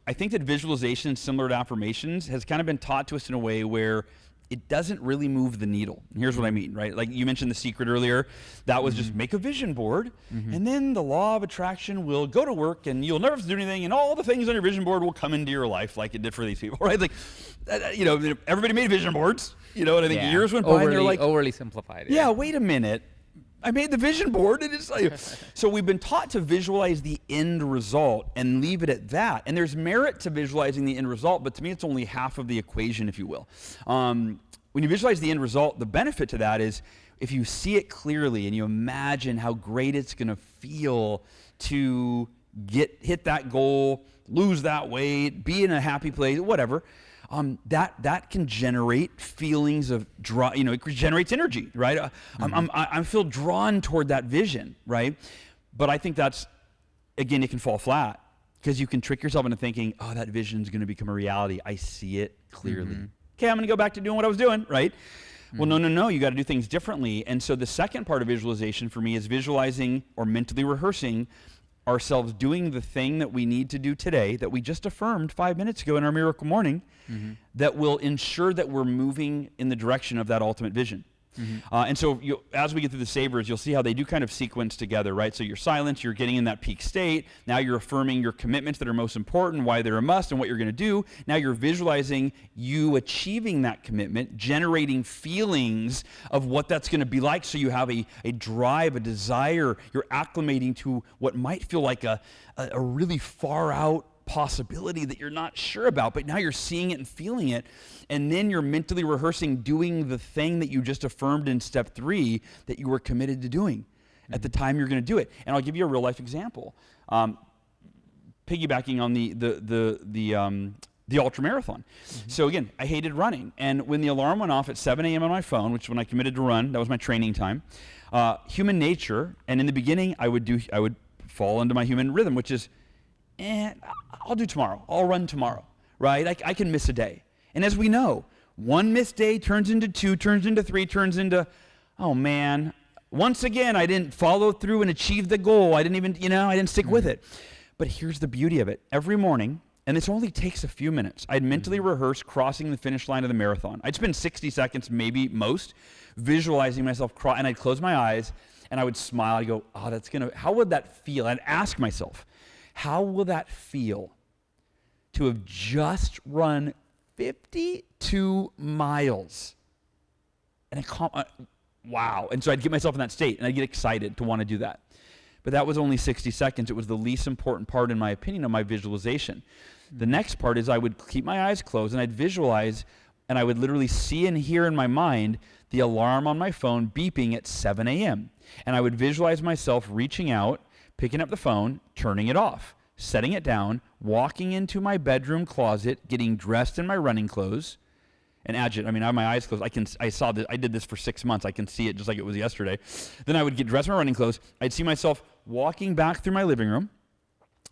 I think that visualization, similar to affirmations, has kind of been taught to us in a way where it doesn't really move the needle. And here's what I mean, right? Like you mentioned The Secret earlier. That was just make a vision board, and then the law of attraction will go to work, and you'll never have to do anything, and all the things on your vision board will come into your life like it did for these people, right? Like, you know, everybody made vision boards, you know, and I think years went by, and they're like, overly simplified. yeah, wait a minute. I made the vision board, and it's like, so we've been taught to visualize the end result and leave it at that. And there's merit to visualizing the end result, but to me, it's only half of the equation, if you will. When you visualize the end result, the benefit to that is if you see it clearly and you imagine how great it's going to feel to hit that goal, lose that weight, be in a happy place, whatever. That can generate feelings of it generates energy, right? I feel drawn toward that vision, right? But I think that's, again, it can fall flat because you can trick yourself into thinking, oh, that vision is going to become a reality. I see it clearly. Okay, I'm going to go back to doing what I was doing, right? Well, no, you got to do things differently. And so the second part of visualization for me is visualizing or mentally rehearsing ourselves doing the thing that we need to do today that we just affirmed 5 minutes ago in our miracle morning that will ensure that we're moving in the direction of that ultimate vision. And so as we get through the savers, you'll see how they do kind of sequence together, right? So you're silent, you're getting in that peak state. Now you're affirming your commitments that are most important, why they're a must, and what you're going to do. Now you're visualizing you achieving that commitment, generating feelings of what that's going to be like. So you have a drive, a desire. You're acclimating to what might feel like a really far out possibility that you're not sure about, but now you're seeing it and feeling it, and then you're mentally rehearsing doing the thing that you just affirmed in step 3 that you were committed to doing at the time you're going to do it. And I'll give you a real life example, piggybacking on the ultra marathon. So again, I hated running, and when the alarm went off at 7 a.m. on my phone, which when I committed to run, that was my training time. Human nature, and in the beginning, I would fall into my human rhythm, which is, I'll do tomorrow. I'll run tomorrow, right? I can miss a day. And as we know, one missed day turns into 2, turns into 3, turns into, oh man, once again, I didn't follow through and achieve the goal. I didn't even, I didn't stick with it. But here's the beauty of it. Every morning, and this only takes a few minutes, I'd mentally rehearse crossing the finish line of the marathon. I'd spend 60 seconds, maybe most, visualizing myself and I'd close my eyes and I would smile. I'd go, oh, how would that feel? I'd ask myself, how will that feel to have just run 52 miles? And wow. And so I'd get myself in that state, and I'd get excited to want to do that. But that was only 60 seconds. It was the least important part, in my opinion, of my visualization. The next part is I would keep my eyes closed, and I'd visualize, and I would literally see and hear in my mind the alarm on my phone beeping at 7 a.m. And I would visualize myself reaching out, picking up the phone, turning it off, setting it down, walking into my bedroom closet, getting dressed in my running clothes, and I have my eyes closed. I saw this. I did this for 6 months. I can see it just like it was yesterday. Then I would get dressed in my running clothes. I'd see myself walking back through my living room,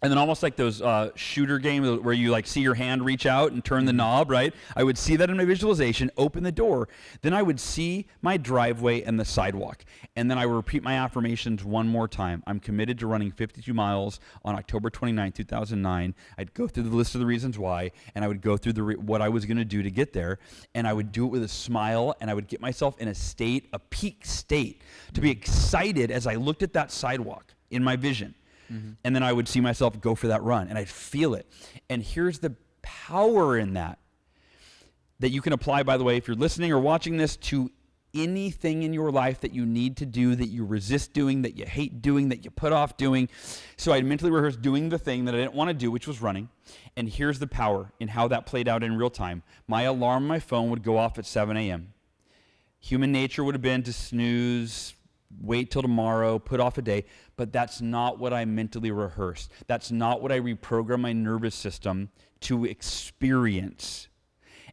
and then almost like those shooter games where you like see your hand reach out and turn the knob, right? I would see that in my visualization, open the door. Then I would see my driveway and the sidewalk. And then I would repeat my affirmations one more time. I'm committed to running 52 miles on October 29, 2009. I'd go through the list of the reasons why, and I would go through what I was going to do to get there. And I would do it with a smile, and I would get myself in a peak state, to be excited as I looked at that sidewalk in my vision. And then I would see myself go for that run, and I'd feel it. And here's the power in that you can apply, by the way, if you're listening or watching this, to anything in your life that you need to do, that you resist doing, that you hate doing, that you put off doing. So I'd mentally rehearse doing the thing that I didn't want to do, which was running. And here's the power in how that played out in real time. My alarm on my phone would go off at 7 a.m. Human nature would have been to snooze, wait till tomorrow, put off a day, but that's not what I mentally rehearsed. That's not what I reprogrammed my nervous system to experience.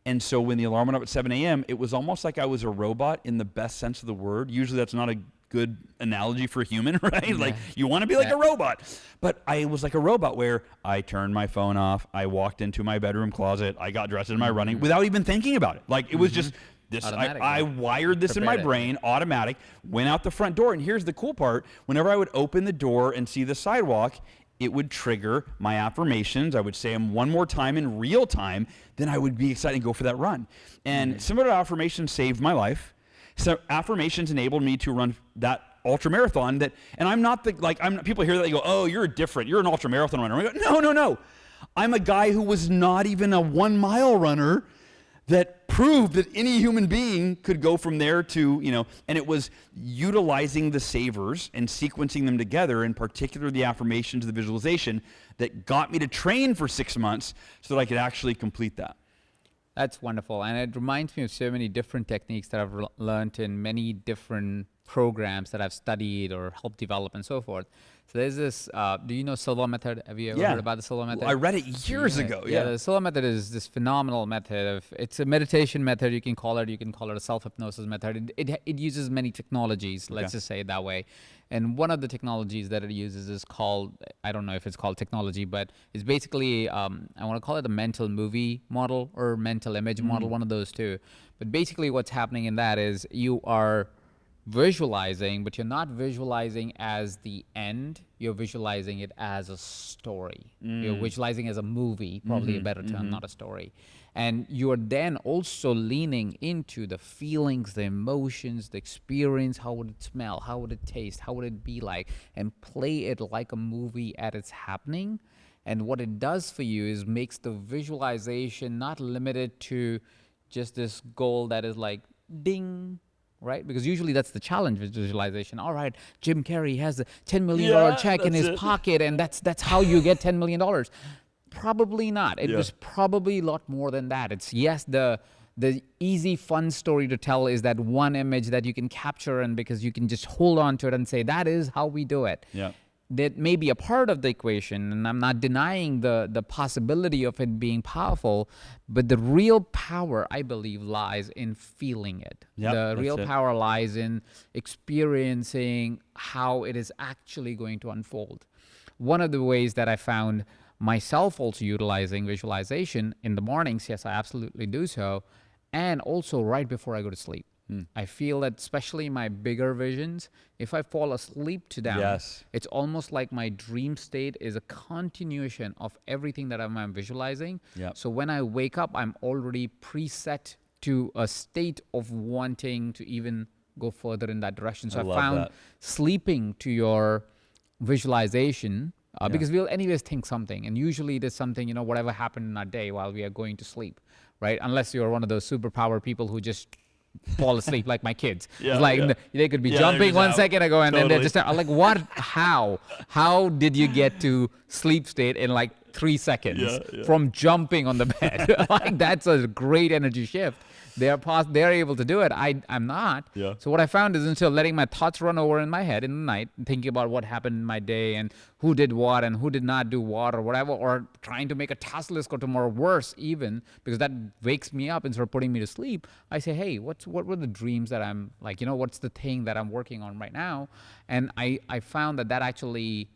And so when the alarm went up at 7 a.m., it was almost like I was a robot in the best sense of the word. Usually that's not a good analogy for a human, right? Yeah. Like you want to be like a robot. But I was like a robot where I turned my phone off, I walked into my bedroom closet, I got dressed in my running without even thinking about it. Like it was just this, I wired this in my brain, automatic, went out the front door. And here's the cool part. Whenever I would open the door and see the sidewalk, it would trigger my affirmations. I would say them one more time in real time, then I would be excited and go for that run. And similar affirmations saved my life. So affirmations enabled me to run that ultra marathon. And I'm not people hear that, they go, oh, you're an ultra marathon runner. I go, no. I'm a guy who was not even a 1 mile runner that proved that any human being could go from there to, and it was utilizing the savers and sequencing them together, in particular the affirmations, the visualization, that got me to train for 6 months so that I could actually complete that. That's wonderful. And it reminds me of so many different techniques that I've learned in many different programs that I've studied or helped develop and so forth. So there's this, do you know Silva method? Have you ever heard about the Silva method? I read it years ago. Yeah, the Silva method is this phenomenal method. It's a meditation method, you can call it a self-hypnosis method. It uses many technologies, let's just say it that way. And one of the technologies that it uses is called, I don't know if it's called technology, but it's basically, I want to call it a mental movie model or mental image model, one of those two. But basically what's happening in that is you are visualizing, but you're not visualizing as the end, you're visualizing it as a story. You're visualizing as a movie, probably a better term, not a story. And you're then also leaning into the feelings, the emotions, the experience, how would it smell, how would it taste, how would it be like, and play it like a movie at its happening. And what it does for you is makes the visualization not limited to just this goal that is like ding, right? Because usually that's the challenge with visualization. All right, Jim Carrey has a $10 million check in his pocket, and that's how you get $10 million. Probably not. It was probably a lot more than that. It's the easy, fun story to tell is that one image that you can capture, and because you can just hold on to it and say, that is how we do it. Yeah. That may be a part of the equation, and I'm not denying the possibility of it being powerful, but the real power, I believe, lies in feeling it. The real power lies in experiencing how it is actually going to unfold. One of the ways that I found myself also utilizing visualization in the mornings, yes, I absolutely do so, and also right before I go to sleep. I feel that especially my bigger visions, if I fall asleep to them, it's almost like my dream state is a continuation of everything that I'm visualizing. So when I wake up, I'm already preset to a state of wanting to even go further in that direction. So I found sleeping to your visualization, because we'll anyways think something, and usually it is something, whatever happened in our day while we are going to sleep, right? Unless you're one of those superpower people who just fall asleep, like my kids. It's like they could be jumping 1 second ago, and then they're just like, what? How did you get to sleep state in like 3 seconds from jumping on the bed? Like, that's a great energy shift. They're able to do it. I'm not. So what I found is, instead of letting my thoughts run over in my head in the night, thinking about what happened in my day and who did what and who did not do what or whatever, or trying to make a task list go tomorrow, worse even, because that wakes me up instead of putting me to sleep, I say, hey, what were the dreams that I'm like, what's the thing that I'm working on right now? And I found that actually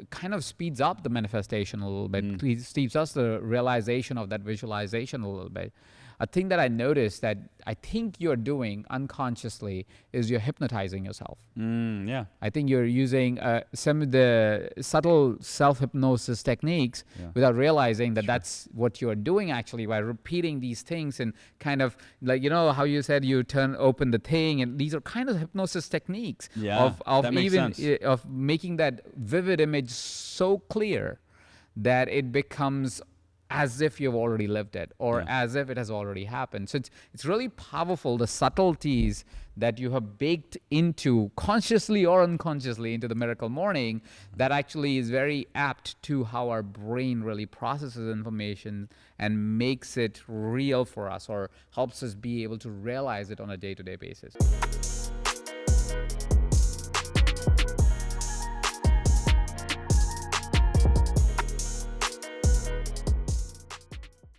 kind of speeds up the manifestation a little bit, speeds us the realization of that visualization a little bit. A thing that I noticed that I think you're doing unconsciously is you're hypnotizing yourself. I think you're using some of the subtle self-hypnosis techniques without realizing that that's what you're doing actually, by repeating these things and kind of like, how you said you open the thing, and these are kind of hypnosis techniques of making that vivid image so clear that it becomes as if you've already lived it, or as if it has already happened. So it's really powerful, the subtleties that you have baked into, consciously or unconsciously, into the Miracle Morning, that actually is very apt to how our brain really processes information and makes it real for us, or helps us be able to realize it on a day-to-day basis.